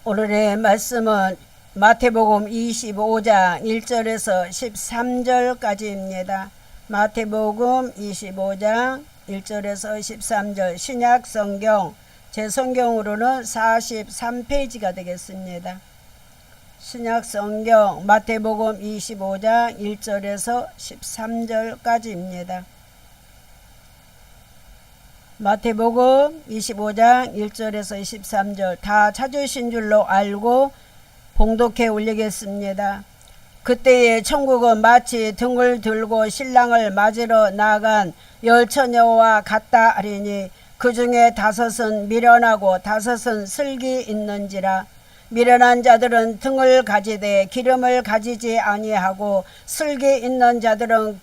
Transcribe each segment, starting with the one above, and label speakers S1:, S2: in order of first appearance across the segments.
S1: 오늘의 말씀은 마태복음 25장 1절에서 13절까지입니다. 마태복음 25장 1절에서 13절 신약 성경 제 성경으로는 43페이지가 되겠습니다. 신약 성경 마태복음 25장 1절에서 13절까지입니다. 마태복음 25장 1절에서 23절 다 찾으신 줄로 알고 봉독해 올리겠습니다. 그때에 천국은 마치 등을 들고 신랑을 맞으러 나간 열 처녀와 같다 하리니 그 중에 다섯은 미련하고 다섯은 슬기 있는지라. 미련한 자들은 등을 가지되 기름을 가지지 아니하고 슬기 있는 자들은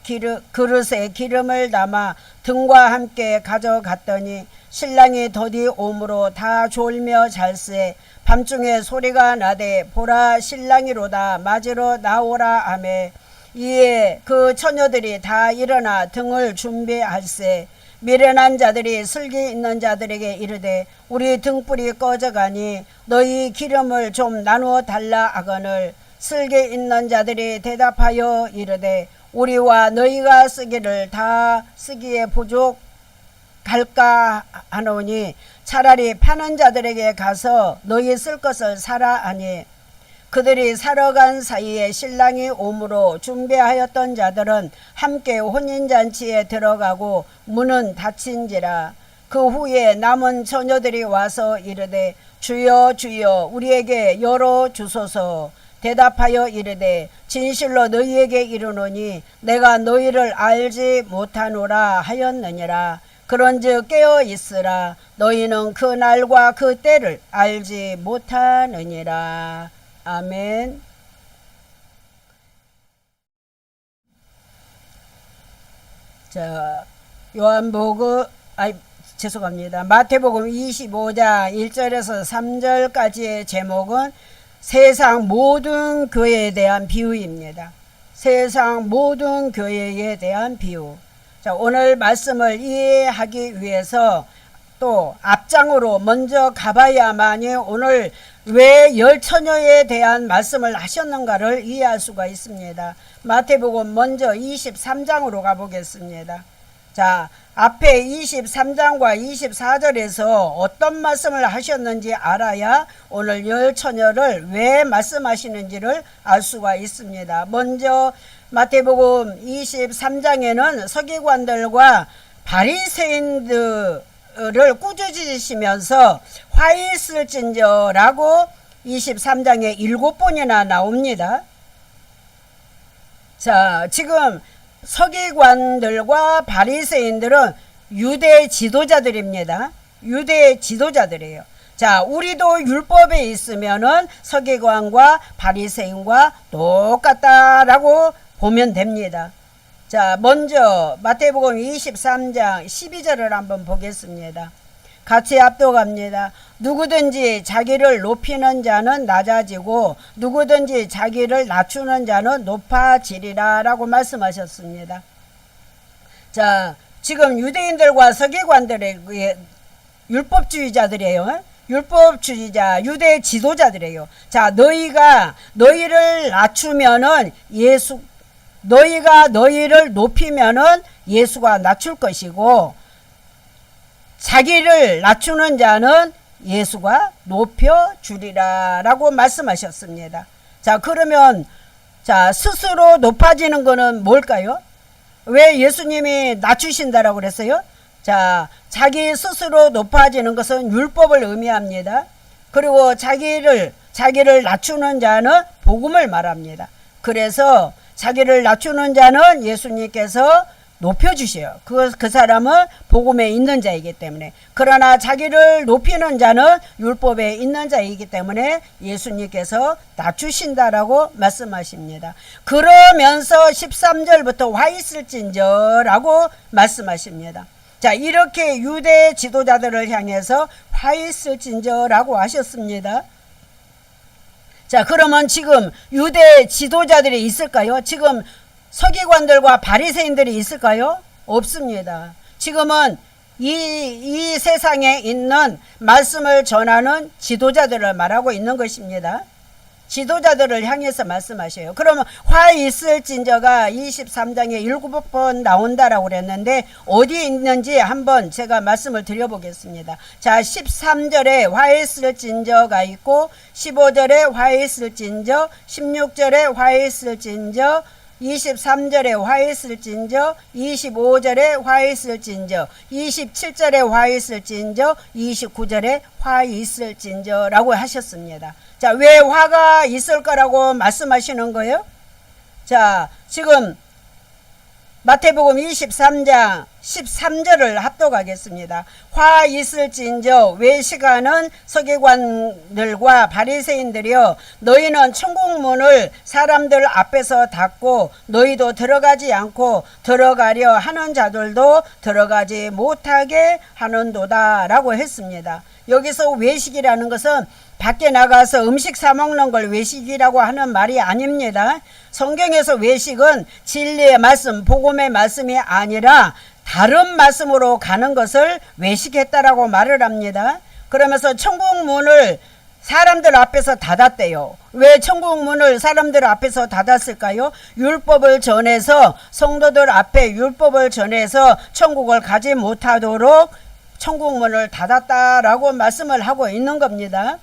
S1: 그릇에 기름을 담아 등과 함께 가져갔더니 신랑이 더디 오므로 다 졸며 잘세. 밤중에 소리가 나되 보라 신랑이로다 맞으러 나오라 하매 이에 그 처녀들이 다 일어나 등을 준비할세. 미련한 자들이 슬기 있는 자들에게 이르되 우리 등불이 꺼져가니 너희 기름을 좀 나누어 달라 하거늘 슬기 있는 자들이 대답하여 이르되 우리와 너희가 쓰기를 다 쓰기에 부족할까 하노니 차라리 파는 자들에게 가서 너희 쓸 것을 사라 하니 그들이 사러 간 사이에 신랑이 오므로 준비하였던 자들은 함께 혼인잔치에 들어가고 문은 닫힌지라. 그 후에 남은 처녀들이 와서 이르되 주여 주여 우리에게 열어주소서. 대답하여 이르되 진실로 너희에게 이르노니 내가 너희를 알지 못하노라 하였느니라. 그런즉 깨어 있으라. 너희는 그 날과 그 때를 알지 못하느니라. 아멘. 자, 마태복음 25장 1절에서 3절까지의 제목은 세상 모든 교회에 대한 비유입니다. 세상 모든 교회에 대한 비유. 자, 오늘 말씀을 이해하기 위해서 또 앞장으로 먼저 가봐야만이 오늘 왜 열 처녀에 대한 말씀을 하셨는가를 이해할 수가 있습니다. 마태복음 먼저 23장으로 가보겠습니다. 자, 앞에 23장과 24절에서 어떤 말씀을 하셨는지 알아야 오늘 열 처녀를 왜 말씀하시는지를 알 수가 있습니다. 먼저 마태복음 23장에는 서기관들과 바리새인들 를 꾸짖으시면서 화 있을진저라고 23장에 7번이나 나옵니다. 자, 지금 서기관들과 바리새인들은 유대 지도자들입니다. 유대 지도자들이에요. 자, 우리도 율법에 있으면은 서기관과 바리새인과 똑같다라고 보면 됩니다. 자, 먼저 마태복음 23장 12절을 한번 보겠습니다. 같이 압도갑니다. 누구든지 자기를 높이는 자는 낮아지고 누구든지 자기를 낮추는 자는 높아지리라 라고 말씀하셨습니다. 자, 지금 유대인들과 서기관들에게 율법주의자들이에요. 율법주의자, 유대 지도자들이에요. 자, 너희를 낮추면은 너희가 너희를 높이면은 예수가 낮출 것이고 자기를 낮추는 자는 예수가 높여주리라 라고 말씀하셨습니다. 자, 그러면 자, 스스로 높아지는 것은 뭘까요? 왜 예수님이 낮추신다라고 그랬어요? 자, 자기 스스로 높아지는 것은 율법을 의미합니다. 그리고 자기를 낮추는 자는 복음을 말합니다. 그래서 자기를 낮추는 자는 예수님께서 높여주셔요. 그 사람은 복음에 있는 자이기 때문에. 그러나 자기를 높이는 자는 율법에 있는 자이기 때문에 예수님께서 낮추신다라고 말씀하십니다. 그러면서 13절부터 화 있을진저라고 말씀하십니다. 자, 이렇게 유대 지도자들을 향해서 화 있을진저라고 하셨습니다. 자, 그러면 지금 유대 지도자들이 있을까요? 지금 서기관들과 바리새인들이 있을까요? 없습니다. 지금은 이 세상에 있는 말씀을 전하는 지도자들을 말하고 있는 것입니다. 지도자들을 향해서 말씀하셔요. 그러면 화 있을진저가 23장에 7번 나온다라고 그랬는데 어디 있는지 한번 제가 말씀을 드려보겠습니다. 자, 13절에 화 있을진저가 있고 15절에 화 있을진저, 16절에 화 있을진저, 23절에 화 있을진저, 25절에 화 있을진저, 27절에 화 있을진저, 29절에 화 있을진저라고 하셨습니다. 자, 왜 화가 있을 거라고 말씀하시는 거예요? 자, 지금 마태복음 23장 13절을 합독하겠습니다. 화 있을진저 외식하는 서기관들과 바리새인들이여, 너희는 천국문을 사람들 앞에서 닫고 너희도 들어가지 않고 들어가려 하는 자들도 들어가지 못하게 하는도다 라고 했습니다. 여기서 외식이라는 것은 밖에 나가서 음식 사 먹는 걸 외식이라고 하는 말이 아닙니다. 성경에서 외식은 진리의 말씀, 복음의 말씀이 아니라 다른 말씀으로 가는 것을 외식했다라고 말을 합니다. 그러면서 천국 문을 사람들 앞에서 닫았대요. 왜 천국 문을 사람들 앞에서 닫았을까요? 율법을 전해서 성도들 앞에 율법을 전해서 천국을 가지 못하도록 천국 문을 닫았다라고 말씀을 하고 있는 겁니다.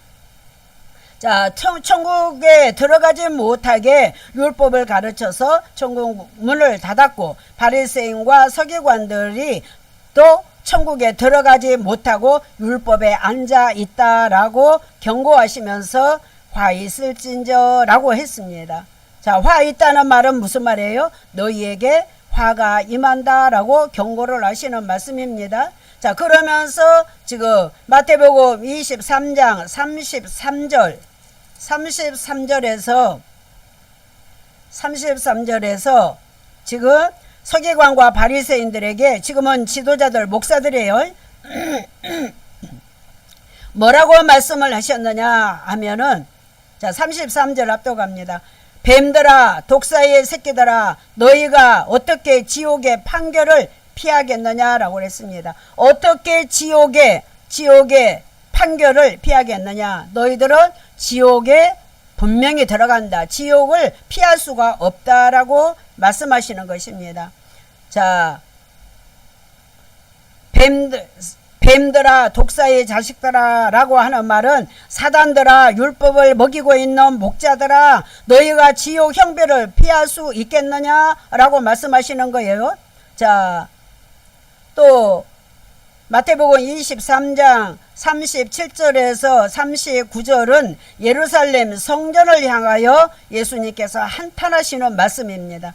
S1: 자, 천국에 들어가지 못하게 율법을 가르쳐서 천국 문을 닫았고, 바리새인과 서기관들이 또 천국에 들어가지 못하고 율법에 앉아 있다라고 경고하시면서 화 있을진저라고 했습니다. 자, 화 있다는 말은 무슨 말이에요? 너희에게 화가 임한다라고 경고를 하시는 말씀입니다. 자, 그러면서 지금 마태복음 23장 33절에서 지금 서기관과 바리새인들에게, 지금은 지도자들 목사들이에요. 뭐라고 말씀을 하셨느냐 하면은, 자, 33절 앞도갑니다. 뱀들아, 독사의 새끼들아, 너희가 어떻게 지옥의 판결을 피하겠느냐라고 했습니다. 어떻게 지옥의 판결을 피하겠느냐? 너희들은 지옥에 분명히 들어간다. 지옥을 피할 수가 없다라고 말씀하시는 것입니다. 자, 뱀들아, 독사의 자식들아 라고 하는 말은 사단들아, 율법을 먹이고 있는 목자들아, 너희가 지옥 형벌을 피할 수 있겠느냐 라고 말씀하시는 거예요. 자, 또 마태복음 23장 37절에서 39절은 예루살렘 성전을 향하여 예수님께서 한탄하시는 말씀입니다.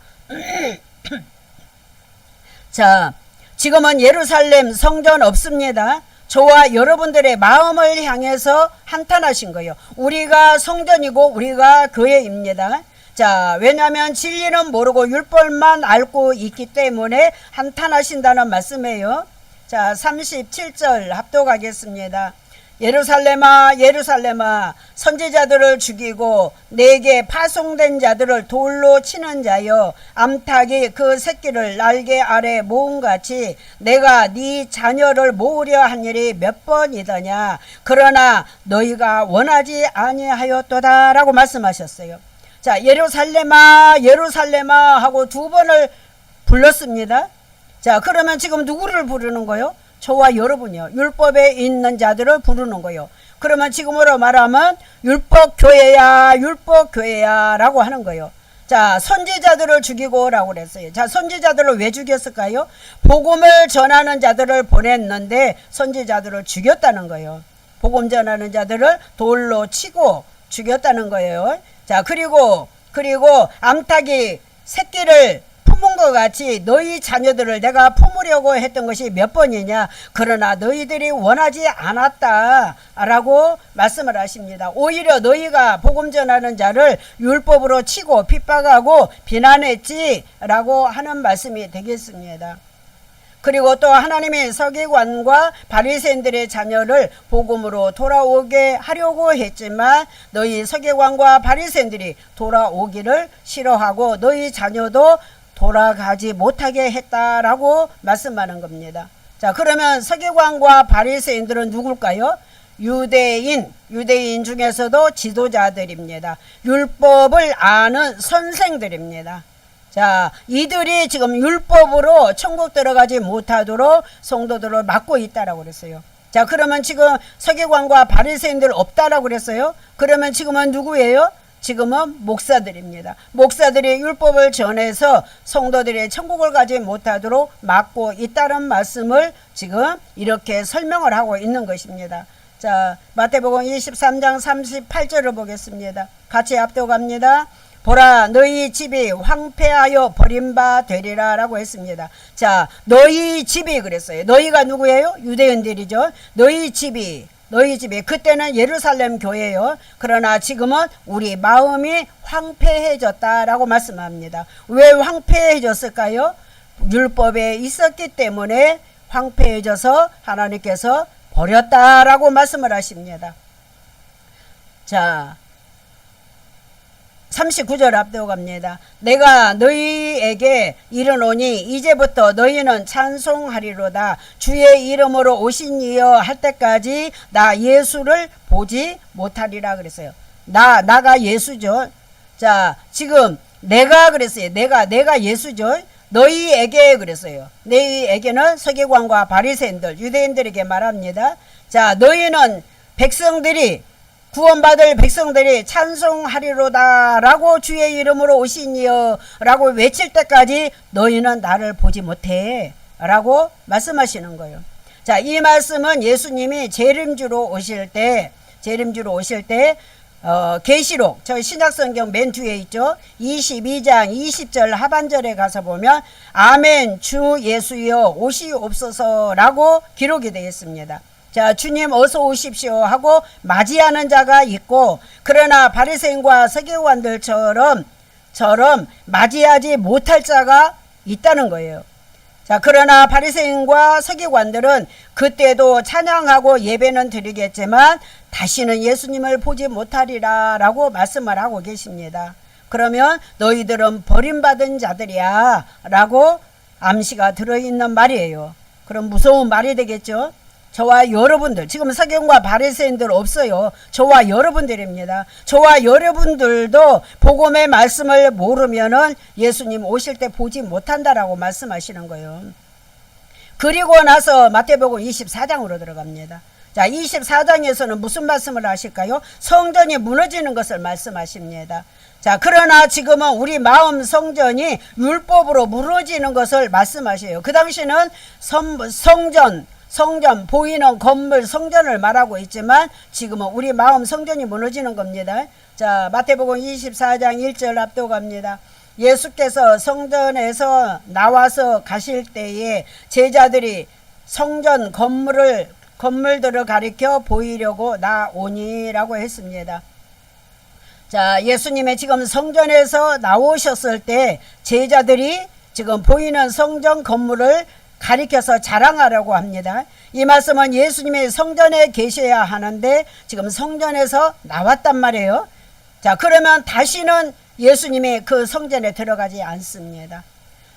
S1: 자, 지금은 예루살렘 성전 없습니다. 저와 여러분들의 마음을 향해서 한탄하신 거예요. 우리가 성전이고 우리가 교회입니다. 자, 왜냐하면 진리는 모르고 율법만 알고 있기 때문에 한탄하신다는 말씀이에요. 자, 37절 합독하겠습니다. 예루살렘아, 예루살렘아, 선지자들을 죽이고 내게 파송된 자들을 돌로 치는 자여, 암탉이 그 새끼를 날개 아래 모음같이 내가 네 자녀를 모으려 한 일이 몇 번이더냐. 그러나 너희가 원하지 아니하였도다 라고 말씀하셨어요. 자, 예루살렘아, 예루살렘아 하고 2번을 불렀습니다. 자, 그러면 지금 누구를 부르는 거요? 저와 여러분이요. 율법에 있는 자들을 부르는 거요. 그러면 지금으로 말하면 율법교회야, 율법교회야 라고 하는 거요. 자, 선지자들을 죽이고 라고 그랬어요. 자, 선지자들을 왜 죽였을까요? 복음을 전하는 자들을 보냈는데 선지자들을 죽였다는 거예요. 복음 전하는 자들을 돌로 치고 죽였다는 거예요. 자, 그리고 암탉이 새끼를 품은 것 같이 너희 자녀들을 내가 품으려고 했던 것이 몇 번이냐. 그러나 너희들이 원하지 않았다 라고 말씀을 하십니다. 오히려 너희가 복음 전하는 자를 율법으로 치고 핍박하고 비난했지 라고 하는 말씀이 되겠습니다. 그리고 또 하나님이 서기관과 바리새인들의 자녀를 복음으로 돌아오게 하려고 했지만 너희 서기관과 바리새인들이 돌아오기를 싫어하고 너희 자녀도 돌아가지 못하게 했다라고 말씀하는 겁니다. 자, 그러면 서기관과 바리새인들은 누굴까요? 유대인 중에서도 지도자들입니다. 율법을 아는 선생들입니다. 자, 이들이 지금 율법으로 천국 들어가지 못하도록 성도들을 막고 있다라고 그랬어요. 자, 그러면 지금 서기관과 바리새인들 없다라고 그랬어요. 그러면 지금은 누구예요? 지금은 목사들입니다. 목사들이 율법을 전해서 성도들이 천국을 가지 못하도록 막고 있다는 말씀을 지금 이렇게 설명을 하고 있는 것입니다. 자, 마태복음 23장 38절을 보겠습니다. 같이 앞도 갑니다. 보라, 너희 집이 황폐하여 버림바 되리라 라고 했습니다. 자, 너희 집이 그랬어요. 너희가 누구예요? 유대인들이죠. 너희 집이 그때는 예루살렘 교회예요. 그러나 지금은 우리 마음이 황폐해졌다라고 말씀합니다. 왜 황폐해졌을까요? 율법에 있었기 때문에 황폐해져서 하나님께서 버렸다라고 말씀을 하십니다. 자, 39절 앞으로 갑니다. 내가 너희에게 이르노니 이제부터 너희는 찬송하리로다. 주의 이름으로 오신 이여 할 때까지 나 예수를 보지 못하리라 그랬어요. 나가 예수죠. 자, 지금 내가 그랬어요. 내가 예수죠. 너희에게 그랬어요. 너희에게는 서기관과 바리새인들, 유대인들에게 말합니다. 자, 너희는 백성들이 구원받을 백성들이 찬송하리로다 라고 주의 이름으로 오시니여 라고 외칠 때까지 너희는 나를 보지 못해 라고 말씀하시는 거예요. 자, 이 말씀은 예수님이 재림주로 오실 때 계시록 저 신약성경 맨 뒤에 있죠. 22장 20절 하반절에 가서 보면 아멘 주 예수여 오시옵소서라고 기록이 되어 있습니다. 자, 주님 어서 오십시오 하고 맞이하는 자가 있고, 그러나 바리새인과 서기관들처럼 맞이하지 못할 자가 있다는 거예요. 자, 그러나 바리새인과 서기관들은 그때도 찬양하고 예배는 드리겠지만 다시는 예수님을 보지 못하리라 라고 말씀을 하고 계십니다. 그러면 너희들은 버림받은 자들이야 라고 암시가 들어있는 말이에요. 그럼 무서운 말이 되겠죠. 저와 여러분들, 지금 서기관과 바리새인들 없어요. 저와 여러분들입니다. 저와 여러분들도 복음의 말씀을 모르면은 예수님 오실 때 보지 못한다라고 말씀하시는 거예요. 그리고 나서 마태복음 24장으로 들어갑니다. 자, 24장에서는 무슨 말씀을 하실까요? 성전이 무너지는 것을 말씀하십니다. 자, 그러나 지금은 우리 마음 성전이 율법으로 무너지는 것을 말씀하셔요. 그 당시는 성전, 보이는 건물, 성전을 말하고 있지만 지금은 우리 마음 성전이 무너지는 겁니다. 자, 마태복음 24장 1절 앞도 갑니다. 예수께서 성전에서 나와서 가실 때에 제자들이 성전 건물들을 가리켜 보이려고 나오니라고 했습니다. 자, 예수님의 지금 성전에서 나오셨을 때 제자들이 지금 보이는 성전 건물을 가리켜서 자랑하려고 합니다. 이 말씀은 예수님이 성전에 계셔야 하는데 지금 성전에서 나왔단 말이에요. 자, 그러면 다시는 예수님이 그 성전에 들어가지 않습니다.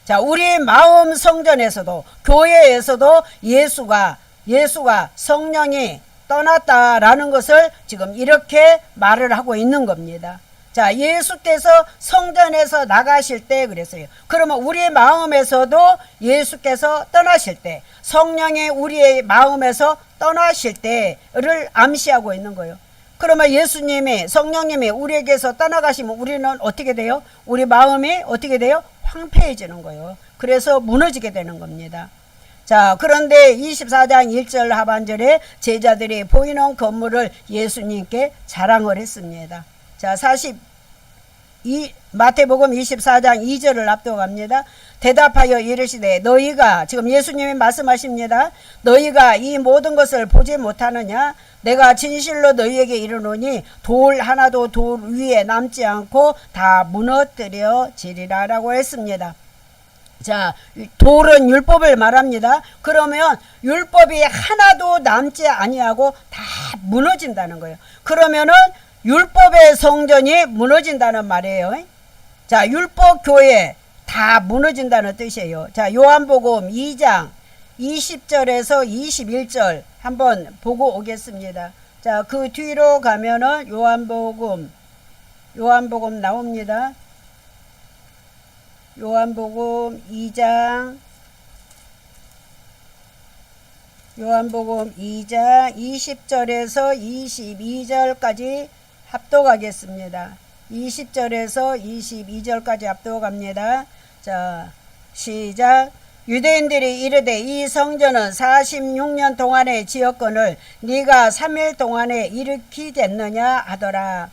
S1: 자, 우리 마음 성전에서도 교회에서도 예수가 성령이 떠났다라는 것을 지금 이렇게 말을 하고 있는 겁니다. 자, 예수께서 성전에서 나가실 때 그랬어요. 그러면 우리의 마음에서도 예수께서 떠나실 때, 성령이 우리의 마음에서 떠나실 때를 암시하고 있는 거예요. 그러면 예수님이, 성령님이 우리에게서 떠나가시면 우리는 어떻게 돼요? 우리 마음이 어떻게 돼요? 황폐해지는 거예요. 그래서 무너지게 되는 겁니다. 자, 그런데 24장 1절 하반절에 제자들이 보이는 건물을 예수님께 자랑을 했습니다. 자, 마태복음 24장 2절을 앞두고 갑니다. 대답하여 이르시되 너희가, 지금 예수님이 말씀하십니다. 너희가 이 모든 것을 보지 못하느냐? 내가 진실로 너희에게 이르노니 돌 하나도 돌 위에 남지 않고 다 무너뜨려지리라 라고 했습니다. 자, 돌은 율법을 말합니다. 그러면 율법이 하나도 남지 아니하고 다 무너진다는 거예요. 그러면은 율법의 성전이 무너진다는 말이에요. 자, 율법 교회 다 무너진다는 뜻이에요. 자, 요한복음 2장 20절에서 21절 한번 보고 오겠습니다. 자, 그 뒤로 가면은 요한복음 나옵니다. 요한복음 2장 20절에서 22절까지 합독하겠습니다. 20절에서 22절까지 합독합니다. 자, 시작. 유대인들이 이르되 이 성전은 46년 동안의 지었건을 네가 3일 동안에 일으키겠느냐 하더라.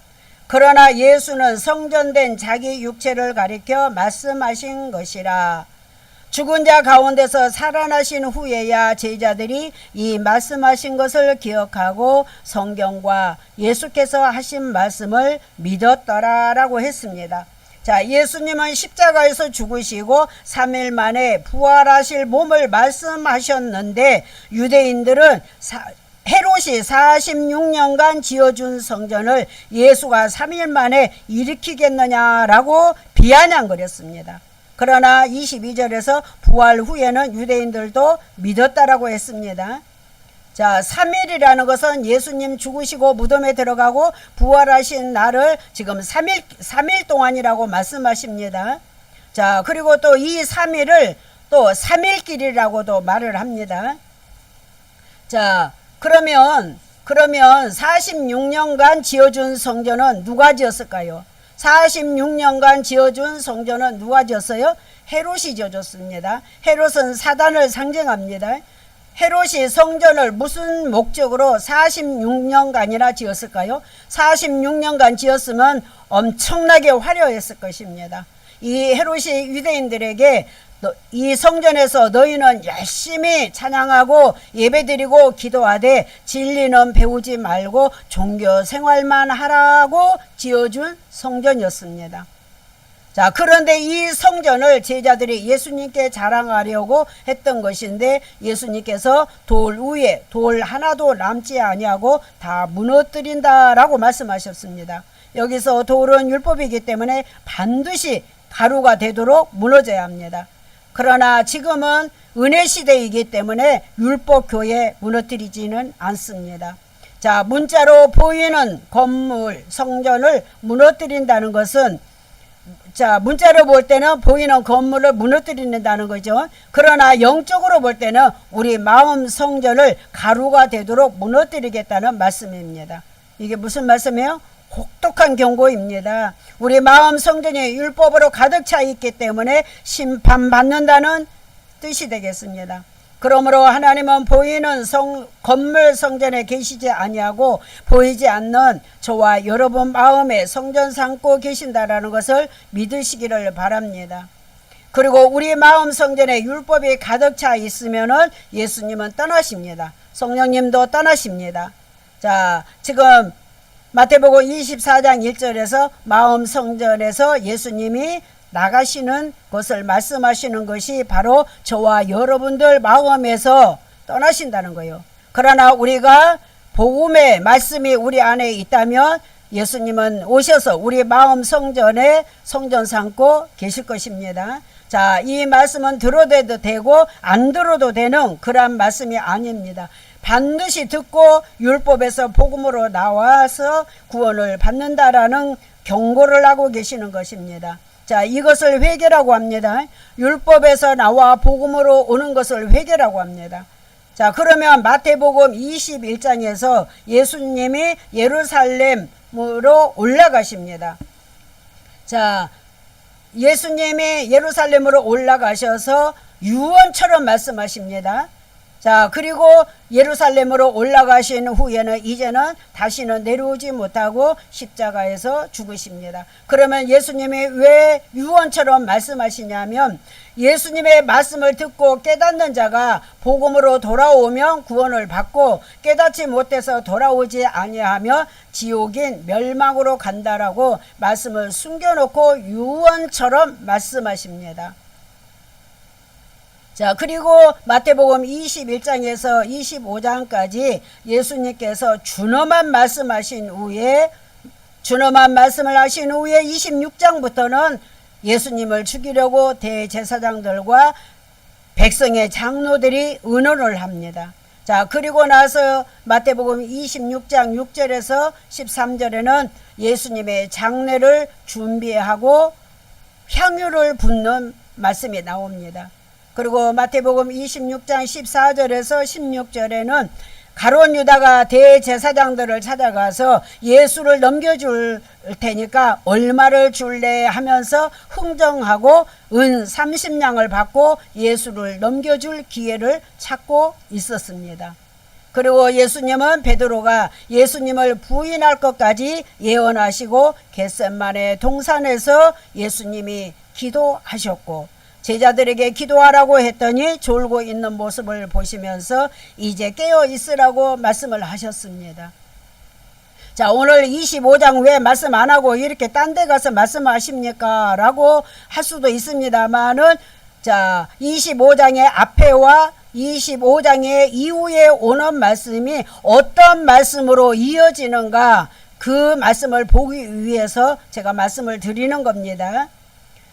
S1: 그러나 예수는 성전된 자기 육체를 가리켜 말씀하신 것이라. 죽은 자 가운데서 살아나신 후에야 제자들이 이 말씀하신 것을 기억하고 성경과 예수께서 하신 말씀을 믿었더라라고 했습니다. 자, 예수님은 십자가에서 죽으시고 3일 만에 부활하실 몸을 말씀하셨는데 유대인들은 헤롯이 46년간 지어준 성전을 예수가 3일 만에 일으키겠느냐라고 비아냥거렸습니다. 그러나 22절에서 부활 후에는 유대인들도 믿었다라고 했습니다. 자, 3일이라는 것은 예수님 죽으시고 무덤에 들어가고 부활하신 날을 지금 3일 동안이라고 말씀하십니다. 자, 그리고 또 이 3일을 또 3일길이라고도 말을 합니다. 자, 그러면 46년간 지어준 성전은 누가 지었을까요? 46년간 지어준 성전은 누가 지었어요? 헤롯이 지어줬습니다. 헤롯은 사단을 상징합니다. 헤롯이 성전을 무슨 목적으로 46년간이나 지었을까요? 46년간 지었으면 엄청나게 화려했을 것입니다. 이 헤롯이 유대인들에게 이 성전에서 너희는 열심히 찬양하고 예배드리고 기도하되 진리는 배우지 말고 종교 생활만 하라고 지어준 성전이었습니다. 자, 그런데 이 성전을 제자들이 예수님께 자랑하려고 했던 것인데 예수님께서 돌 위에 돌 하나도 남지 아니하고 다 무너뜨린다라고 말씀하셨습니다. 여기서 돌은 율법이기 때문에 반드시 가루가 되도록 무너져야 합니다. 그러나 지금은 은혜 시대이기 때문에 율법 교회 무너뜨리지는 않습니다. 자, 문자로 보이는 건물, 성전을 무너뜨린다는 것은 자, 문자로 볼 때는 보이는 건물을 무너뜨린다는 거죠. 그러나 영적으로 볼 때는 우리 마음 성전을 가루가 되도록 무너뜨리겠다는 말씀입니다. 이게 무슨 말씀이에요? 혹독한 경고입니다. 우리 마음 성전이 율법으로 가득 차 있기 때문에 심판받는다는 뜻이 되겠습니다. 그러므로 하나님은 보이는 건물 성전에 계시지 아니하고 보이지 않는 저와 여러분 마음에 성전 삼고 계신다라는 것을 믿으시기를 바랍니다. 그리고 우리 마음 성전에 율법이 가득 차 있으면은 예수님은 떠나십니다. 성령님도 떠나십니다. 자, 지금 마태복음 24장 1절에서 마음 성전에서 예수님이 나가시는 것을 말씀하시는 것이 바로 저와 여러분들 마음에서 떠나신다는 거예요. 그러나 우리가 복음의 말씀이 우리 안에 있다면 예수님은 오셔서 우리 마음 성전에 성전 삼고 계실 것입니다. 자, 이 말씀은 들어도 되고 안 들어도 되는 그런 말씀이 아닙니다. 반드시 듣고 율법에서 복음으로 나와서 구원을 받는다라는 경고를 하고 계시는 것입니다. 자, 이것을 회개라고 합니다. 율법에서 나와 복음으로 오는 것을 회개라고 합니다. 자, 그러면 마태복음 21장에서 예수님이 예루살렘으로 올라가십니다. 자, 예수님이 예루살렘으로 올라가셔서 유언처럼 말씀하십니다. 자, 그리고 예루살렘으로 올라가신 후에는 이제는 다시는 내려오지 못하고 십자가에서 죽으십니다. 그러면 예수님이 왜 유언처럼 말씀하시냐면 예수님의 말씀을 듣고 깨닫는 자가 복음으로 돌아오면 구원을 받고 깨닫지 못해서 돌아오지 아니하면 지옥인 멸망으로 간다라고 말씀을 숨겨놓고 유언처럼 말씀하십니다. 자, 그리고 마태복음 21장에서 25장까지 예수님께서 준엄한 말씀하신 후에 준엄한 말씀을 하신 후에 26장부터는 예수님을 죽이려고 대제사장들과 백성의 장로들이 의논을 합니다. 자, 그리고 나서 마태복음 26장 6절에서 13절에는 예수님의 장례를 준비하고 향유를 붓는 말씀이 나옵니다. 그리고 마태복음 26장 14절에서 16절에는 가룟 유다가 대제사장들을 찾아가서 예수를 넘겨줄 테니까 얼마를 줄래 하면서 흥정하고 은 30냥을 받고 예수를 넘겨줄 기회를 찾고 있었습니다. 그리고 예수님은 베드로가 예수님을 부인할 것까지 예언하시고 겟셋마네 동산에서 예수님이 기도하셨고 제자들에게 기도하라고 했더니 졸고 있는 모습을 보시면서 이제 깨어 있으라고 말씀을 하셨습니다. 자, 오늘 25장 왜 말씀 안 하고 이렇게 딴 데 가서 말씀하십니까? 라고 할 수도 있습니다만은, 자, 25장의 앞에와 25장의 이후에 오는 말씀이 어떤 말씀으로 이어지는가, 그 말씀을 보기 위해서 제가 말씀을 드리는 겁니다.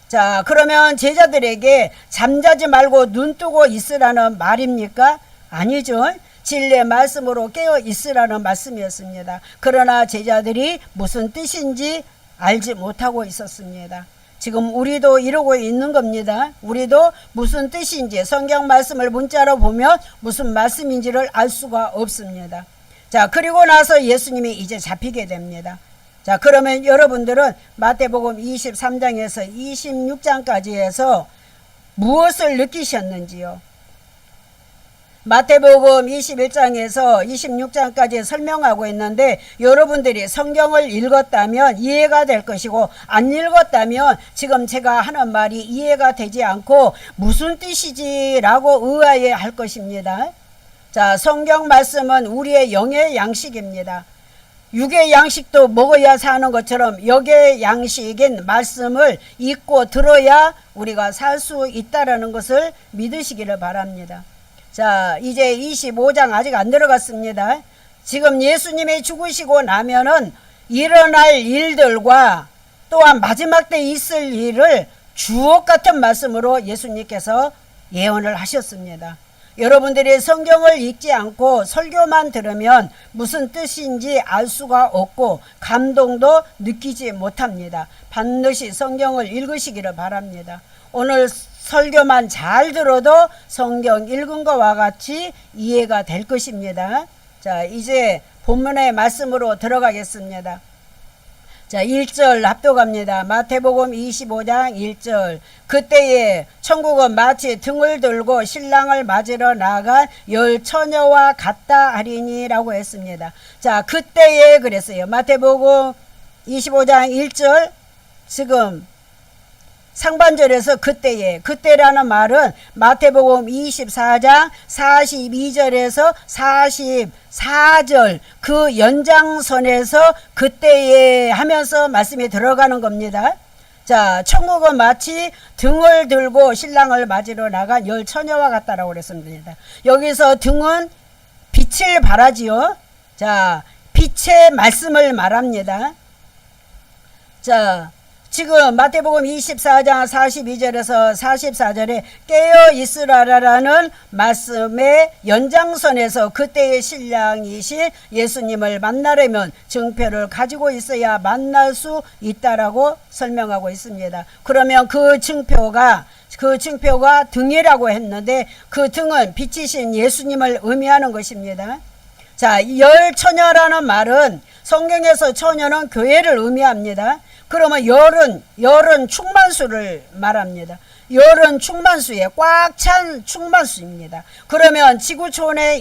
S1: 자, 그러면 제자들에게 잠자지 말고 눈 뜨고 있으라는 말입니까? 아니죠. 진리의 말씀으로 깨어 있으라는 말씀이었습니다. 그러나 제자들이 무슨 뜻인지 알지 못하고 있었습니다. 지금 우리도 이러고 있는 겁니다. 우리도 무슨 뜻인지 성경 말씀을 문자로 보면 무슨 말씀인지를 알 수가 없습니다. 자, 그리고 나서 예수님이 이제 잡히게 됩니다. 자, 그러면 여러분들은 마태복음 23장에서 26장까지 해서 무엇을 느끼셨는지요? 마태복음 21장에서 26장까지 설명하고 있는데 여러분들이 성경을 읽었다면 이해가 될 것이고 안 읽었다면 지금 제가 하는 말이 이해가 되지 않고 무슨 뜻이지 라고 의아해 할 것입니다. 자, 성경 말씀은 우리의 영의 양식입니다. 육의 양식도 먹어야 사는 것처럼 영의 양식인 말씀을 읽고 들어야 우리가 살 수 있다라는 것을 믿으시기를 바랍니다. 자, 이제 25장 아직 안 들어갔습니다. 지금 예수님이 죽으시고 나면은 일어날 일들과 또한 마지막 때 있을 일을 주옥 같은 말씀으로 예수님께서 예언을 하셨습니다. 여러분들이 성경을 읽지 않고 설교만 들으면 무슨 뜻인지 알 수가 없고 감동도 느끼지 못합니다. 반드시 성경을 읽으시기를 바랍니다. 오늘 설교만 잘 들어도 성경 읽은 것과 같이 이해가 될 것입니다. 자, 이제 본문의 말씀으로 들어가겠습니다. 자, 1절 합독합니다. 마태복음 25장 1절. 그때에 천국은 마치 등을 들고 신랑을 맞으러 나간 열 처녀와 같다 하리니라고 했습니다. 자, 그때에 그랬어요. 마태복음 25장 1절 지금 상반절에서 그때에, 그때라는 말은 마태복음 24장 42절에서 44절 그 연장선에서 그때에 하면서 말씀이 들어가는 겁니다. 자, 천국은 마치 등을 들고 신랑을 맞으러 나간 열 처녀와 같다라고 그랬습니다. 여기서 등은 빛을 발하지요. 자, 빛의 말씀을 말합니다. 자, 지금 마태복음 24장 42절에서 44절에 깨어 있으라라는 말씀의 연장선에서 그때의 신랑이신 예수님을 만나려면 증표를 가지고 있어야 만날 수 있다라고 설명하고 있습니다. 그러면 그 증표가 등이라고 했는데 그 등은 빛이신 예수님을 의미하는 것입니다. 자, 열 처녀라는 말은 성경에서 처녀는 교회를 의미합니다. 그러면 열은 충만수를 말합니다. 열은 충만수에 꽉 찬 충만수입니다. 그러면 지구촌에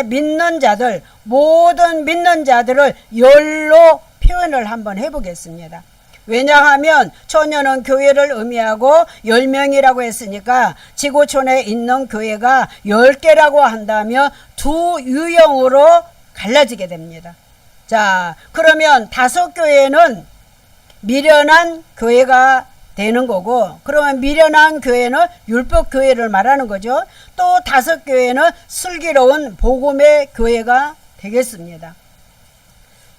S1: 믿는 자들, 모든 믿는 자들을 열로 표현을 한번 해보겠습니다. 왜냐하면 처녀는 교회를 의미하고 10명이라고 했으니까 지구촌에 있는 교회가 10개라고 한다면 두 유형으로 갈라지게 됩니다. 자, 그러면 5교회는 미련한 교회가 되는 거고, 그러면 미련한 교회는 율법교회를 말하는 거죠. 또 5교회는 슬기로운 복음의 교회가 되겠습니다.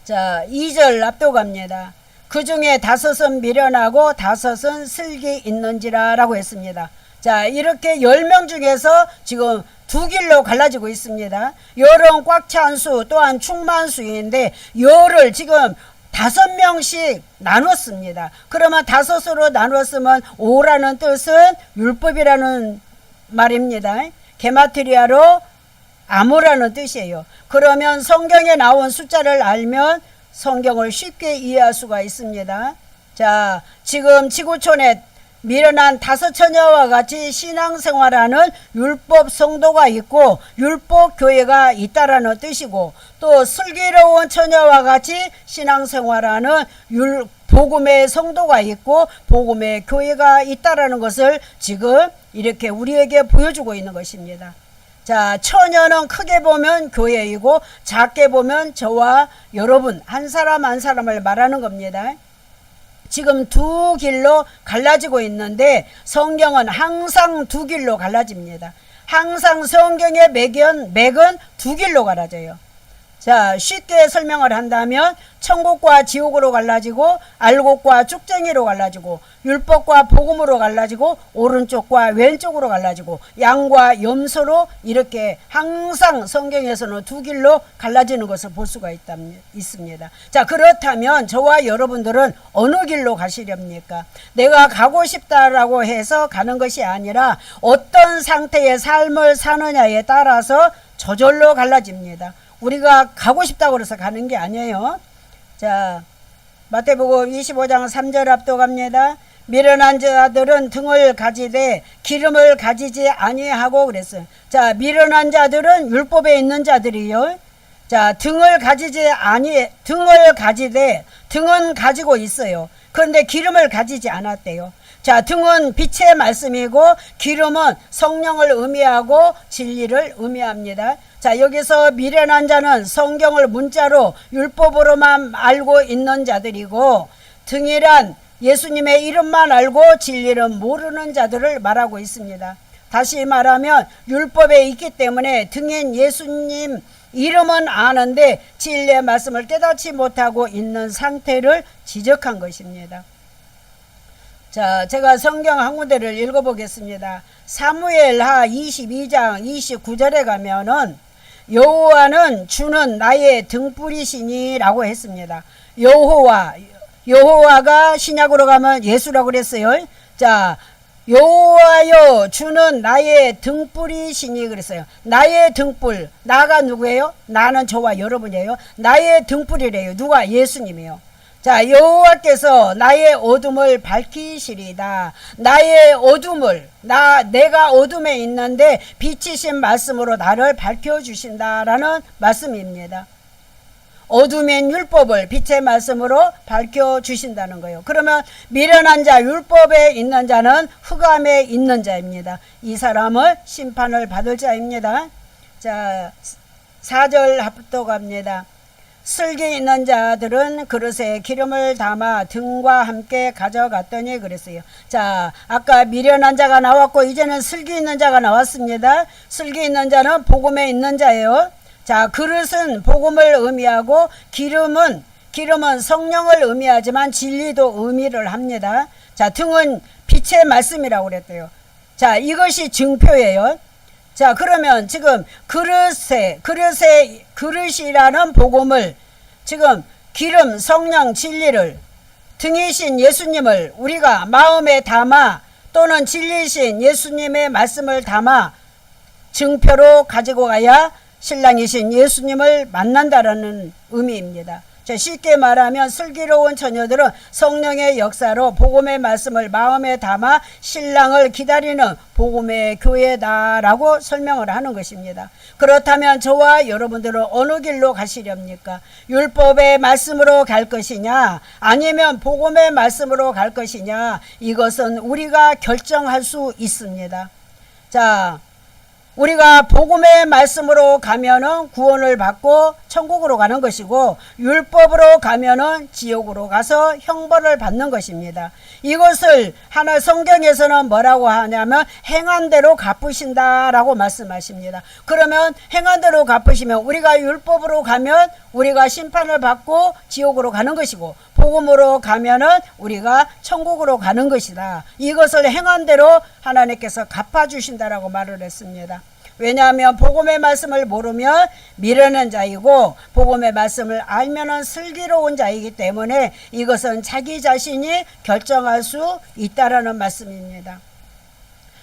S1: 자, 2절 앞도갑니다. 그 중에 5은 미련하고 5은 슬기 있는지라 라고 했습니다. 자, 이렇게 10명 중에서 지금 두 길로 갈라지고 있습니다. 열은 꽉 찬 수, 또한 충만수인데 열을 지금 5명씩 나눴습니다. 그러면 5으로 나눴으면 5라는 뜻은 율법이라는 말입니다. 게마트리아로 암호라는 뜻이에요. 그러면 성경에 나온 숫자를 알면 성경을 쉽게 이해할 수가 있습니다. 자, 지금 지구촌에 미련한 5처녀와 같이 신앙생활하는 율법 성도가 있고 율법 교회가 있다라는 뜻이고, 또 슬기로운 처녀와 같이 신앙생활하는 복음의 성도가 있고 복음의 교회가 있다라는 것을 지금 이렇게 우리에게 보여주고 있는 것입니다. 자, 처녀는 크게 보면 교회이고 작게 보면 저와 여러분 한 사람 한 사람을 말하는 겁니다. 지금 두 길로 갈라지고 있는데 성경은 항상 두 길로 갈라집니다. 항상 성경의 맥은 두 길로 갈라져요. 자, 쉽게 설명을 한다면 천국과 지옥으로 갈라지고 알곡과 쭉쟁이로 갈라지고 율법과 복음으로 갈라지고 오른쪽과 왼쪽으로 갈라지고 양과 염소로 이렇게 항상 성경에서는 두 길로 갈라지는 것을 볼 수가 있습니다. 자, 그렇다면 저와 여러분들은 어느 길로 가시렵니까? 내가 가고 싶다라고 해서 가는 것이 아니라 어떤 상태의 삶을 사느냐에 따라서 저절로 갈라집니다. 우리가 가고 싶다고 해서 가는 게 아니에요. 자, 마태복음 25장 3절 앞도 갑니다. 미련한 자들은 등을 가지되 기름을 가지지 아니하고 그랬어요. 자, 미련한 자들은 율법에 있는 자들이요. 자, 등을 가지되 등은 가지고 있어요. 그런데 기름을 가지지 않았대요. 자, 등은 빛의 말씀이고 기름은 성령을 의미하고 진리를 의미합니다. 자, 여기서 미련한 자는 성경을 문자로 율법으로만 알고 있는 자들이고 등이란 예수님의 이름만 알고 진리를 모르는 자들을 말하고 있습니다. 다시 말하면 율법에 있기 때문에 등인 예수님 이름은 아는데 진리의 말씀을 깨닫지 못하고 있는 상태를 지적한 것입니다. 자, 제가 성경 한 군데를 읽어보겠습니다. 사무엘하 22장 29절에 가면은 여호와는 주는 나의 등불이시니 라고 했습니다. 여호와가 신약으로 가면 예수라고 그랬어요. 자, 여호와여 주는 나의 등불이시니 그랬어요. 나의 등불, 나가 누구예요? 나는 저와 여러분이에요. 나의 등불이래요. 누가? 예수님이에요. 자, 여호와께서 나의 어둠을 밝히시리다. 나의 어둠을, 내가 어둠에 있는데 빛이신 말씀으로 나를 밝혀주신다라는 말씀입니다. 어둠인 율법을 빛의 말씀으로 밝혀주신다는 거예요. 그러면 미련한 자, 율법에 있는 자는 흑암에 있는 자입니다. 이 사람은 심판을 받을 자입니다. 자, 4절 합도 갑니다. 슬기 있는 자들은 그릇에 기름을 담아 등과 함께 가져갔더니 그랬어요. 자, 아까 미련한 자가 나왔고 이제는 슬기 있는 자가 나왔습니다. 슬기 있는 자는 복음에 있는 자예요. 자, 그릇은 복음을 의미하고 기름은 성령을 의미하지만 진리도 의미를 합니다. 자, 등은 빛의 말씀이라고 그랬대요. 자, 이것이 증표예요. 자, 그러면 지금 그릇이라는 복음을 지금 기름, 성령, 진리를 등이신 예수님을 우리가 마음에 담아 또는 진리신 예수님의 말씀을 담아 증표로 가지고 가야 신랑이신 예수님을 만난다라는 의미입니다. 쉽게 말하면 슬기로운 처녀들은 성령의 역사로 복음의 말씀을 마음에 담아 신랑을 기다리는 복음의 교회다라고 설명을 하는 것입니다. 그렇다면 저와 여러분들은 어느 길로 가시렵니까? 율법의 말씀으로 갈 것이냐 아니면 복음의 말씀으로 갈 것이냐, 이것은 우리가 결정할 수 있습니다. 자, 우리가 복음의 말씀으로 가면은 구원을 받고 천국으로 가는 것이고 율법으로 가면은 지옥으로 가서 형벌을 받는 것입니다. 이것을 하나 성경에서는 뭐라고 하냐면 행한 대로 갚으신다라고 말씀하십니다. 그러면 행한 대로 갚으시면 우리가 율법으로 가면 우리가 심판을 받고 지옥으로 가는 것이고 복음으로 가면은 우리가 천국으로 가는 것이다. 이것을 행한 대로 하나님께서 갚아주신다라고 말을 했습니다. 왜냐하면 복음의 말씀을 모르면 미련한 자이고 복음의 말씀을 알면은 슬기로운 자이기 때문에 이것은 자기 자신이 결정할 수 있다라는 말씀입니다.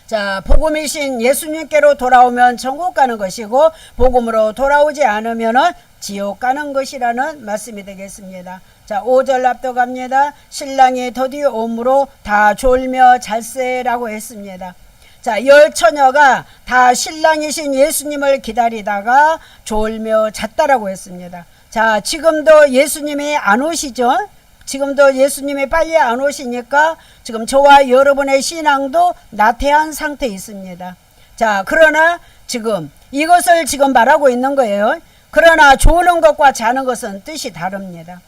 S1: 자, 복음이신 예수님께로 돌아오면 천국 가는 것이고 복음으로 돌아오지 않으면은 지옥 가는 것이라는 말씀이 되겠습니다. 자, 5절 납득합니다. 신랑이 드디어 오므로 다 졸며 잘세라고 했습니다. 자, 열 처녀가 다 신랑이신 예수님을 기다리다가 졸며 잤다라고 했습니다. 자, 지금도 예수님이 안 오시죠? 지금도 예수님이 빨리 안 오시니까 지금 저와 여러분의 신앙도 나태한 상태에 있습니다. 자, 그러나 지금 이것을 지금 말하고 있는 거예요. 그러나 조는 것과 자는 것은 뜻이 다릅니다.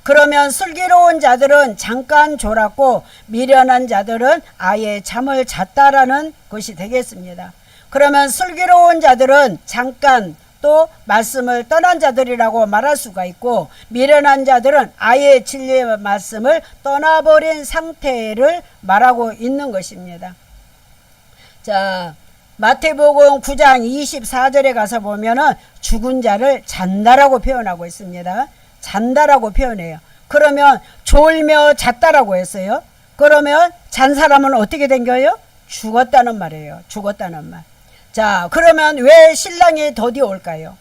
S1: 그러면 슬기로운 자들은 잠깐 졸았고 미련한 자들은 아예 잠을 잤다라는 것이 되겠습니다. 그러면 슬기로운 자들은 잠깐 또 말씀을 떠난 자들이라고 말할 수가 있고 미련한 자들은 아예 진리의 말씀을 떠나버린 상태를 말하고 있는 것입니다. 자, 마태복음 9장 24절에 가서 보면은 죽은 자를 잔다라고 표현하고 있습니다. 잔다라고 표현해요. 그러면 졸며 잤다라고 했어요. 그러면 잔 사람은 어떻게 된 거예요? 죽었다는 말이에요. 죽었다는 말. 자, 그러면 왜 신랑이 더디 올까요?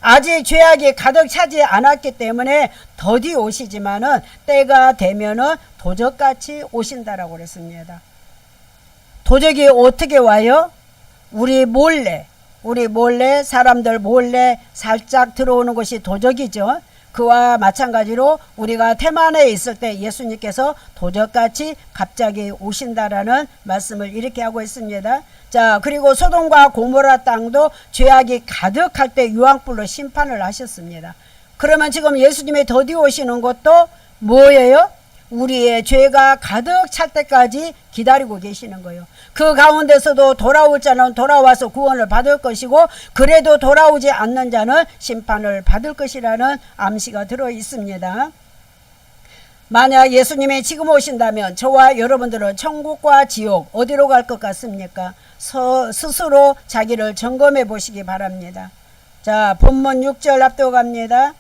S1: 아직 죄악이 가득 차지 않았기 때문에 더디 오시지만은 때가 되면은 도적같이 오신다라고 그랬습니다. 도적이 어떻게 와요? 우리 몰래 사람들 몰래 살짝 들어오는 것이 도적이죠. 그와 마찬가지로 우리가 태만에 있을 때 예수님께서 도적같이 갑자기 오신다라는 말씀을 이렇게 하고 있습니다. 자, 그리고 소돔과 고모라 땅도 죄악이 가득할 때 유황불로 심판을 하셨습니다. 그러면 지금 예수님이 더디 오시는 것도 뭐예요? 우리의 죄가 가득 찰 때까지 기다리고 계시는 거예요. 그 가운데서도 돌아올 자는 돌아와서 구원을 받을 것이고 그래도 돌아오지 않는 자는 심판을 받을 것이라는 암시가 들어 있습니다. 만약 예수님이 지금 오신다면 저와 여러분들은 천국과 지옥 어디로 갈 것 같습니까? 스스로 자기를 점검해 보시기 바랍니다. 자, 본문 6절 납득합니다.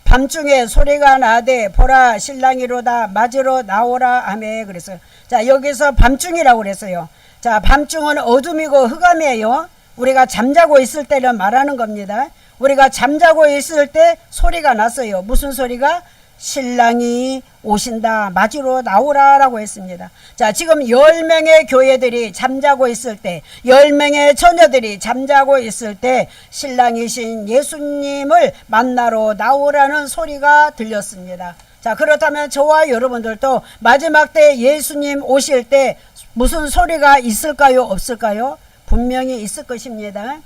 S1: 밤중에 소리가 나되 보라 신랑이로다 맞으러 나오라 하매 그랬어요. 자, 여기서 밤중이라고 그랬어요. 자, 밤중은 어둠이고 흑암이에요. 우리가 잠자고 있을 때를 말하는 겁니다. 우리가 잠자고 있을 때 소리가 났어요. 무슨 소리가? 신랑이 오신다 맞으러 나오라 라고 했습니다. 자, 지금 10명의 교회들이 잠자고 있을 때 10명의 처녀들이 잠자고 있을 때 신랑이신 예수님을 만나러 나오라는 소리가 들렸습니다. 자, 그렇다면 저와 여러분들도 마지막 때 예수님 오실 때 무슨 소리가 있을까요? 없을까요? 분명히 있을 것입니다.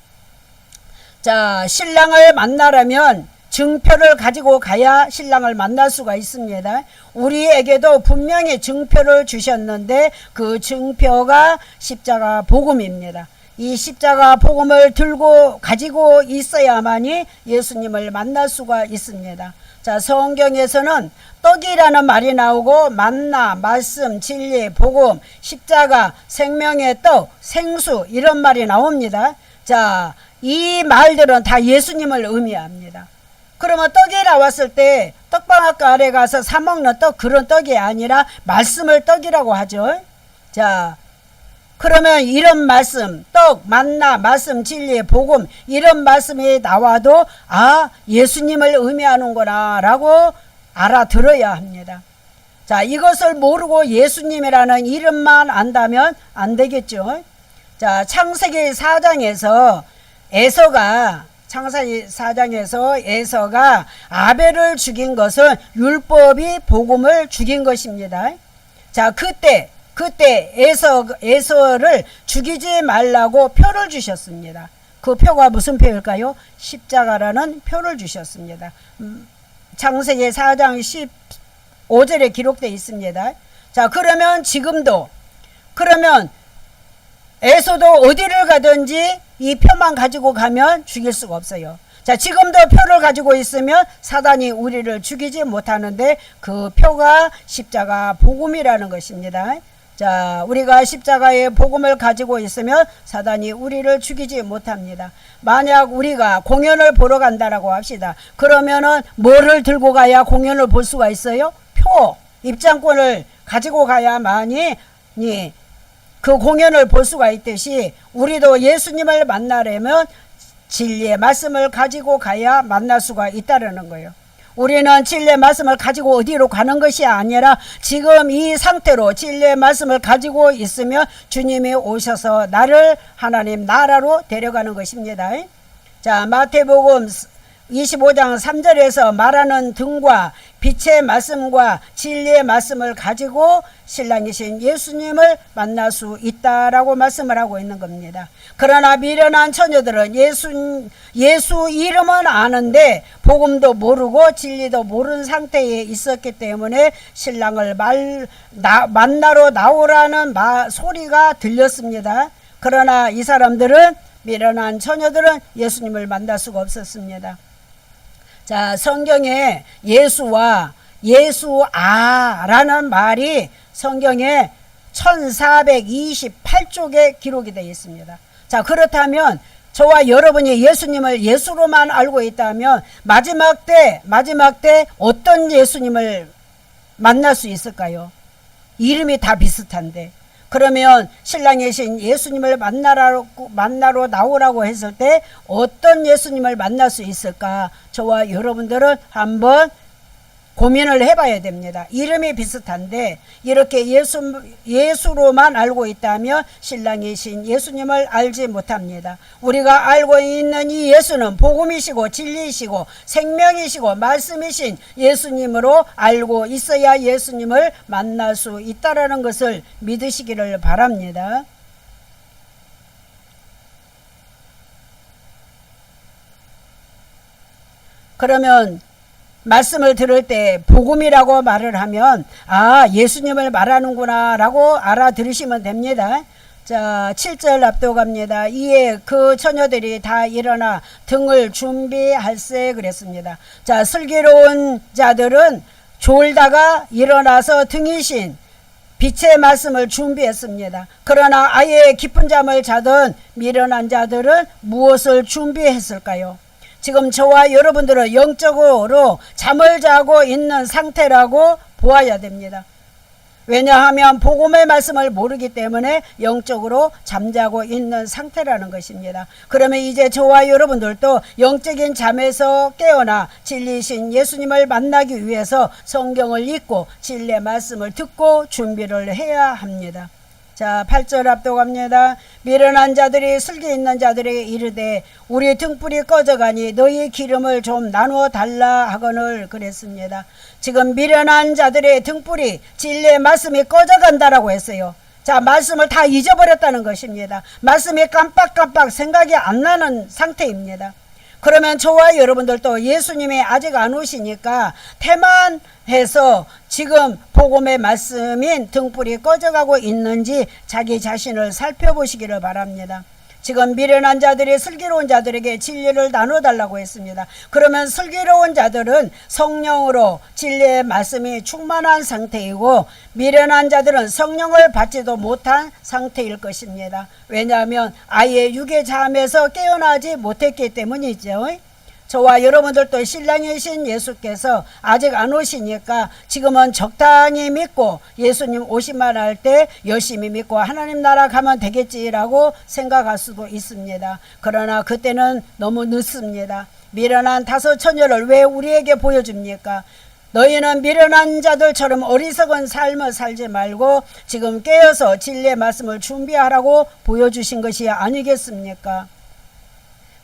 S1: 자, 신랑을 만나려면 증표를 가지고 가야 신랑을 만날 수가 있습니다. 우리에게도 분명히 증표를 주셨는데 그 증표가 십자가 복음입니다. 이 십자가 복음을 가지고 있어야만이 예수님을 만날 수가 있습니다. 자, 성경에서는 떡이라는 말이 나오고 만나, 말씀, 진리, 복음, 십자가, 생명의 떡, 생수 이런 말이 나옵니다. 자, 이 말들은 다 예수님을 의미합니다. 그러면 떡이 나왔을 때 떡방앗간 아래 가서 사 먹는 떡 그런 떡이 아니라 말씀을 떡이라고 하죠. 자, 그러면 이런 말씀 떡, 만나, 말씀, 진리, 복음 이런 말씀이 나와도 아 예수님을 의미하는구나 라고 알아들어야 합니다. 자, 이것을 모르고 예수님이라는 이름만 안다면 안 되겠죠. 자, 창세기 4장에서 창세기 4장에서 에서가 아벨을 죽인 것은 율법이 복음을 죽인 것입니다. 자, 그때 에서를 죽이지 말라고 표를 주셨습니다. 그 표가 무슨 표일까요? 십자가라는 표를 주셨습니다. 창세기 4장 15절에 기록되어 있습니다. 자, 그러면 지금도 에서도 어디를 가든지 이 표만 가지고 가면 죽일 수가 없어요. 자, 지금도 표를 가지고 있으면 사단이 우리를 죽이지 못하는데 그 표가 십자가 복음이라는 것입니다. 자, 우리가 십자가의 복음을 가지고 있으면 사단이 우리를 죽이지 못합니다. 만약 우리가 공연을 보러 간다라고 합시다. 그러면은 뭐를 들고 가야 공연을 볼 수가 있어요? 표, 입장권을 가지고 가야만이 그 공연을 볼 수가 있듯이 우리도 예수님을 만나려면 진리의 말씀을 가지고 가야 만날 수가 있다는 거예요. 우리는 진리의 말씀을 가지고 어디로 가는 것이 아니라 지금 이 상태로 진리의 말씀을 가지고 있으면 주님이 오셔서 나를 하나님 나라로 데려가는 것입니다. 자, 마태복음 25장 3절에서 말하는 등과 빛의 말씀과 진리의 말씀을 가지고 신랑이신 예수님을 만날 수 있다라고 말씀을 하고 있는 겁니다. 그러나 미련한 처녀들은 예수 이름은 아는데 복음도 모르고 진리도 모르는 상태에 있었기 때문에 신랑을 만나러 나오라는 소리가 들렸습니다. 그러나 이 사람들은 미련한 처녀들은 예수님을 만날 수가 없었습니다. 자, 성경에 예수와 예수아라는 말이 성경에 1428쪽에 기록이 되어 있습니다. 자, 그렇다면 저와 여러분이 예수님을 예수로만 알고 있다면 마지막 때 어떤 예수님을 만날 수 있을까요? 이름이 다 비슷한데. 그러면 신랑이신 예수님을 만나러 나오라고 했을 때 어떤 예수님을 만날 수 있을까? 저와 여러분들은 한번 고민을 해봐야 됩니다. 이름이 비슷한데 이렇게 예수로만 알고 있다면 신랑이신 예수님을 알지 못합니다. 우리가 알고 있는 이 예수는 복음이시고 진리이시고 생명이시고 말씀이신 예수님으로 알고 있어야 예수님을 만날 수 있다는 것을 믿으시기를 바랍니다. 그러면 말씀을 들을 때 복음이라고 말을 하면 예수님을 말하는구나 라고 알아들으시면 됩니다. 자, 7절 앞도갑니다. 이에 그 처녀들이 다 일어나 등을 준비할세 그랬습니다. 자, 슬기로운 자들은 졸다가 일어나서 등이신 빛의 말씀을 준비했습니다. 그러나 아예 깊은 잠을 자던 미련한 자들은 무엇을 준비했을까요? 지금 저와 여러분들은 영적으로 잠을 자고 있는 상태라고 보아야 됩니다. 왜냐하면 복음의 말씀을 모르기 때문에 영적으로 잠자고 있는 상태라는 것입니다. 그러면 이제 저와 여러분들도 영적인 잠에서 깨어나 진리이신 예수님을 만나기 위해서 성경을 읽고 진리의 말씀을 듣고 준비를 해야 합니다. 자, 8절 앞도갑니다. 미련한 자들이 슬기 있는 자들에게 이르되 우리 등불이 꺼져가니 너희 기름을 좀 나누어 달라 하거늘 그랬습니다. 지금 미련한 자들의 등불이 진리의 말씀이 꺼져간다라고 했어요. 자, 말씀을 다 잊어버렸다는 것입니다. 말씀이 깜빡깜빡 생각이 안 나는 상태입니다. 그러면 저와 여러분들도 예수님이 아직 안 오시니까 태만해서 지금 복음의 말씀인 등불이 꺼져가고 있는지 자기 자신을 살펴보시기를 바랍니다. 지금 미련한 자들이 슬기로운 자들에게 진리를 나눠달라고 했습니다. 그러면 슬기로운 자들은 성령으로 진리의 말씀이 충만한 상태이고 미련한 자들은 성령을 받지도 못한 상태일 것입니다. 왜냐하면 아예 육의 잠에서 깨어나지 못했기 때문이죠. 저와 여러분들도 신랑이신 예수께서 아직 안 오시니까 지금은 적당히 믿고 예수님 오시만 할 때 열심히 믿고 하나님 나라 가면 되겠지라고 생각할 수도 있습니다. 그러나 그때는 너무 늦습니다. 미련한 다섯 처녀를 왜 우리에게 보여줍니까? 너희는 미련한 자들처럼 어리석은 삶을 살지 말고 지금 깨어서 진리의 말씀을 준비하라고 보여주신 것이 아니겠습니까?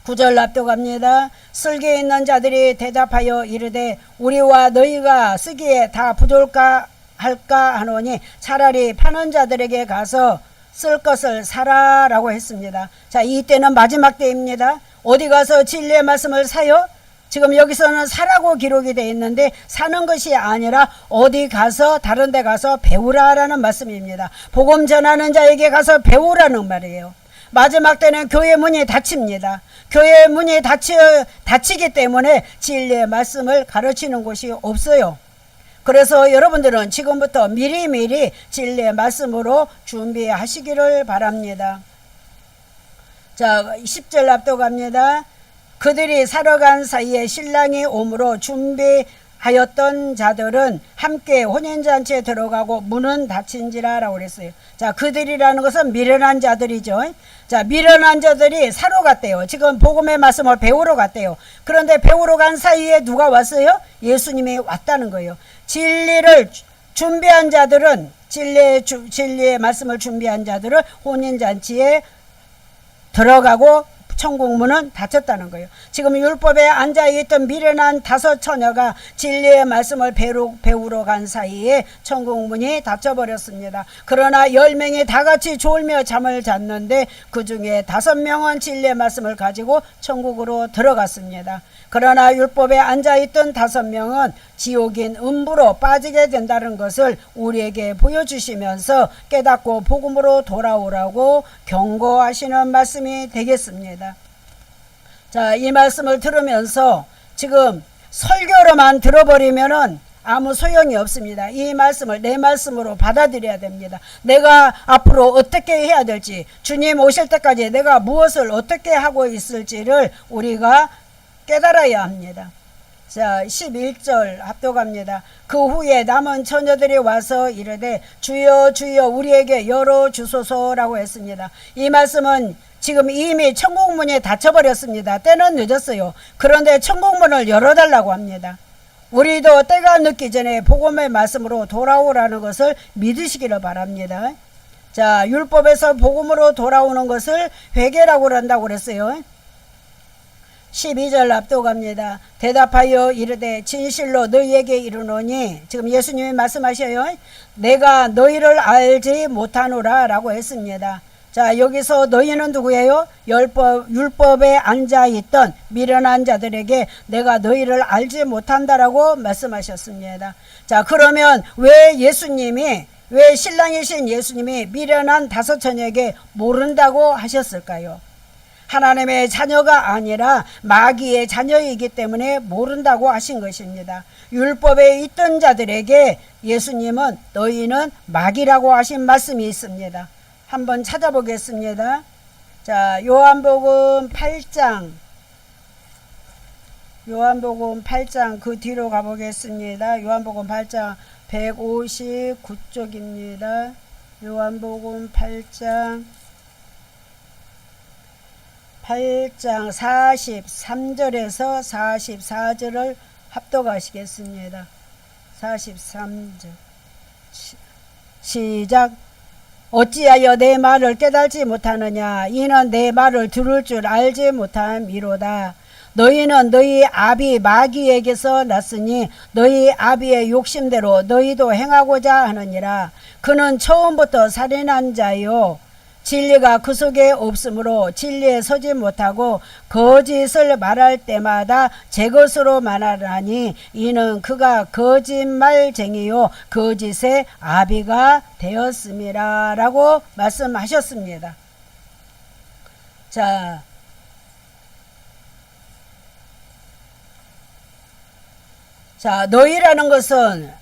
S1: 9절 납득합니다. 슬기에 있는 자들이 대답하여 이르되 우리와 너희가 쓰기에 다 부족할까 하노니 차라리 파는 자들에게 가서 쓸 것을 사라라고 했습니다. 자, 이때는 마지막 때입니다. 어디 가서 진리의 말씀을 사요? 지금 여기서는 사라고 기록이 되어 있는데 사는 것이 아니라 어디 가서 다른 데 가서 배우라라는 말씀입니다. 복음 전하는 자에게 가서 배우라는 말이에요. 마지막 때는 교회 문이 닫힙니다. 교회 문이 닫히기 때문에 진리의 말씀을 가르치는 곳이 없어요. 그래서 여러분들은 지금부터 미리미리 진리의 말씀으로 준비하시기를 바랍니다. 자, 10절 앞서갑니다. 그들이 살아간 사이에 신랑이 오므로 준비하였던 자들은 함께 혼인잔치에 들어가고 문은 닫힌지라 라고 그랬어요. 자, 그들이라는 것은 미련한 자들이죠. 자, 미련한 자들이 사러 갔대요. 지금 복음의 말씀을 배우러 갔대요. 그런데 배우러 간 사이에 누가 왔어요? 예수님이 왔다는 거예요. 진리를 준비한 자들은 진리의 말씀을 준비한 자들은 혼인잔치에 들어가고 천국문은 닫혔다는 거예요. 지금 율법에 앉아있던 미련한 5 처녀가 진리의 말씀을 배우러 간 사이에 천국문이 닫혀버렸습니다. 그러나 10명이 다 같이 졸며 잠을 잤는데 그 중에 5명은 진리의 말씀을 가지고 천국으로 들어갔습니다. 그러나 율법에 앉아있던 5명은 지옥인 음부로 빠지게 된다는 것을 우리에게 보여주시면서 깨닫고 복음으로 돌아오라고 경고하시는 말씀이 되겠습니다. 자, 이 말씀을 들으면서 지금 설교로만 들어버리면은 아무 소용이 없습니다. 이 말씀을 내 말씀으로 받아들여야 됩니다. 내가 앞으로 어떻게 해야 될지, 주님 오실 때까지 내가 무엇을 어떻게 하고 있을지를 우리가 깨달아야 합니다. 자, 11절 합독합니다. 그 후에 남은 처녀들이 와서 이르되 주여 주여 우리에게 열어주소서라고 했습니다. 이 말씀은 지금 이미 천국문이 닫혀버렸습니다. 때는 늦었어요. 그런데 천국문을 열어달라고 합니다. 우리도 때가 늦기 전에 복음의 말씀으로 돌아오라는 것을 믿으시기를 바랍니다. 자, 율법에서 복음으로 돌아오는 것을 회개라고 한다고 그랬어요. 12절 앞서갑니다. 대답하여 이르되 진실로 너희에게 이르노니, 지금 예수님이 말씀하셔요. 내가 너희를 알지 못하노라 라고 했습니다. 자, 여기서 너희는 누구예요? 율법에 앉아있던 미련한 자들에게 내가 너희를 알지 못한다라고 말씀하셨습니다. 자, 그러면 왜 신랑이신 예수님이 미련한 5 처녀에게 모른다고 하셨을까요? 하나님의 자녀가 아니라 마귀의 자녀이기 때문에 모른다고 하신 것입니다. 율법에 있던 자들에게 예수님은 너희는 마귀라고 하신 말씀이 있습니다. 한번 찾아보겠습니다. 자, 요한복음 8장 그 뒤로 가보겠습니다. 요한복음 8장 159쪽입니다. 요한복음 8장 43절에서 44절을 합독하시겠습니다. 43절 시작. 어찌하여 내 말을 깨달지 못하느냐? 이는 내 말을 들을 줄 알지 못함이로다. 너희는 너희 아비 마귀에게서 났으니 너희 아비의 욕심대로 너희도 행하고자 하느니라. 그는 처음부터 살인한 자요 진리가 그 속에 없으므로 진리에 서지 못하고 거짓을 말할 때마다 제 것으로 말하나니 이는 그가 거짓말쟁이요 거짓의 아비가 되었음이라 라고 말씀하셨습니다. 자, 너희라는 것은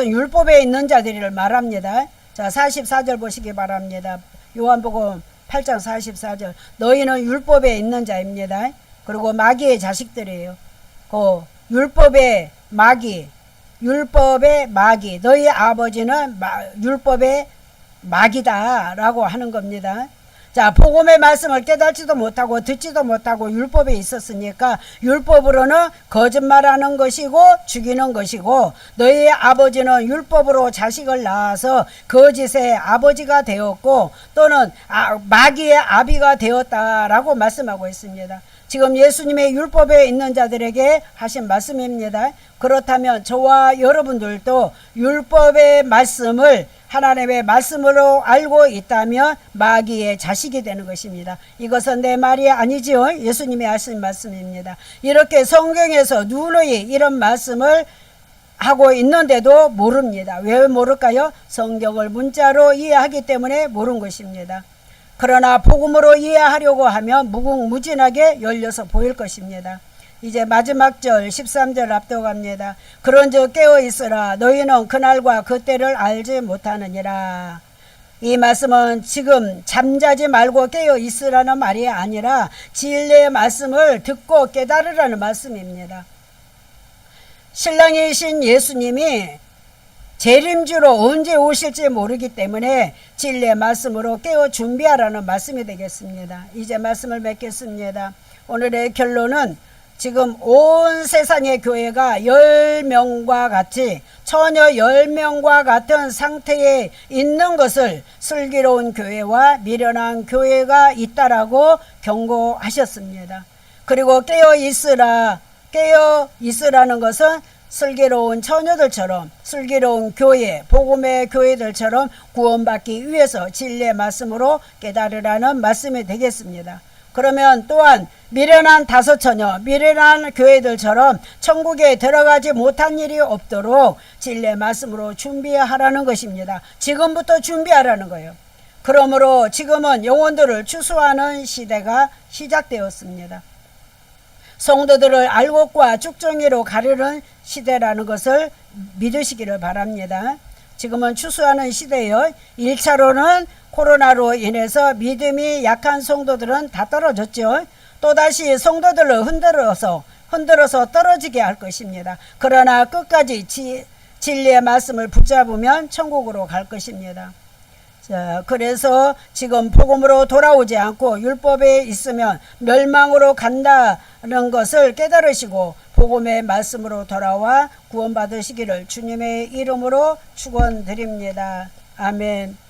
S1: 율법에 있는 자들을 말합니다. 자, 44절 보시기 바랍니다. 요한복음 8장 44절. 너희는 율법에 있는 자입니다. 그리고 마귀의 자식들이에요. 그 율법의 마귀, 너희 아버지는 율법의 마귀다 라고 하는 겁니다. 자, 복음의 말씀을 깨닫지도 못하고 듣지도 못하고 율법에 있었으니까 율법으로는 거짓말하는 것이고 죽이는 것이고, 너희 아버지는 율법으로 자식을 낳아서 거짓의 아버지가 되었고 또는 마귀의 아비가 되었다라고 말씀하고 있습니다. 지금 예수님의 율법에 있는 자들에게 하신 말씀입니다. 그렇다면 저와 여러분들도 율법의 말씀을 하나님의 말씀으로 알고 있다면 마귀의 자식이 되는 것입니다. 이것은 내 말이 아니지요. 예수님이 하신 말씀입니다. 이렇게 성경에서 누누이 이런 말씀을 하고 있는데도 모릅니다. 왜 모를까요? 성경을 문자로 이해하기 때문에 모르는 것입니다. 그러나 복음으로 이해하려고 하면 무궁무진하게 열려서 보일 것입니다. 이제 마지막 절 13절 앞서갑니다. 그런즉 깨어 있으라. 너희는 그날과 그때를 알지 못하느니라. 이 말씀은 지금 잠자지 말고 깨어 있으라는 말이 아니라 진리의 말씀을 듣고 깨달으라는 말씀입니다. 신랑이신 예수님이 재림주로 언제 오실지 모르기 때문에 진리의 말씀으로 깨어 준비하라는 말씀이 되겠습니다. 이제 말씀을 맺겠습니다. 오늘의 결론은 지금 온 세상의 교회가 10명과 같이 처녀 10명과 같은 상태에 있는 것을 슬기로운 교회와 미련한 교회가 있다라고 경고하셨습니다. 그리고 깨어 있으라는 것은 슬기로운 처녀들처럼 슬기로운 교회, 복음의 교회들처럼 구원받기 위해서 진리의 말씀으로 깨달으라는 말씀이 되겠습니다. 그러면 또한 미련한 다섯 처녀, 미련한 교회들처럼 천국에 들어가지 못한 일이 없도록 진리의 말씀으로 준비하라는 것입니다. 지금부터 준비하라는 거예요. 그러므로 지금은 영혼들을 추수하는 시대가 시작되었습니다. 성도들을 알곡과 쭉정이로 가르는 시대라는 것을 믿으시기를 바랍니다. 지금은 추수하는 시대예요. 1차로는 코로나로 인해서 믿음이 약한 성도들은 다 떨어졌죠. 또다시 성도들을 흔들어서 떨어지게 할 것입니다. 그러나 끝까지 진리의 말씀을 붙잡으면 천국으로 갈 것입니다. 자, 그래서 지금 복음으로 돌아오지 않고 율법에 있으면 멸망으로 간다는 것을 깨달으시고 복음의 말씀으로 돌아와 구원받으시기를 주님의 이름으로 축원드립니다. 아멘.